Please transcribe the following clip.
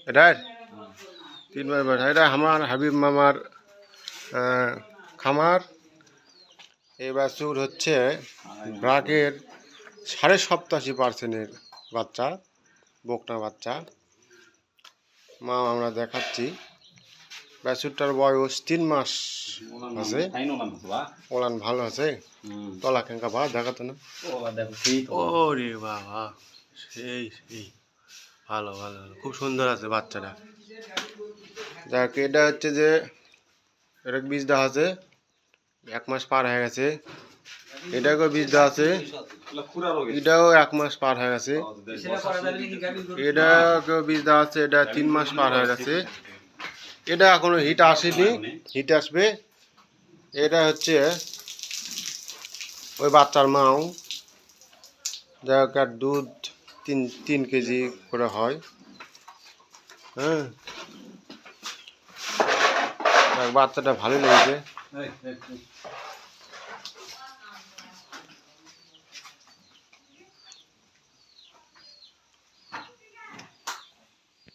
এটা 3 মাস বয়স। এটা আমার হাবিব মামার খামার। এই বাছুর হচ্ছে ব্রাকের 87.5% বাচ্চা, বকনা বাচ্চা। মা আমরা দেখাচ্ছি। বাছুরটার বয়স 3 মাস আছে। ওলান ভালো আছে। তলা খেঙ্কা বা দেখাতো না। ওরে বাবা, সেই সেই ভালো ভালো ভালো, খুব সুন্দর আছে বাচ্চাটা। যাক, এটা হচ্ছে যে এটা বীজ দেওয়া আছে, 1 মাস পার হয়ে গেছে। এটাকেও বীজ দেওয়া আছে, এটাও 1 মাস পার হয়ে গেছে। এটাকেও বীজ দেওয়া আছে, এটা 3 মাস পার হয়ে গেছে। এটা এখনো হিট আসেনি, হিট আসবে। এটা হচ্ছে ওই বাচ্চার মাও, যার দুধ 3 কেজি করে হয়। হ্যাঁ, বাচ্চাটা ভালো লেগেছে।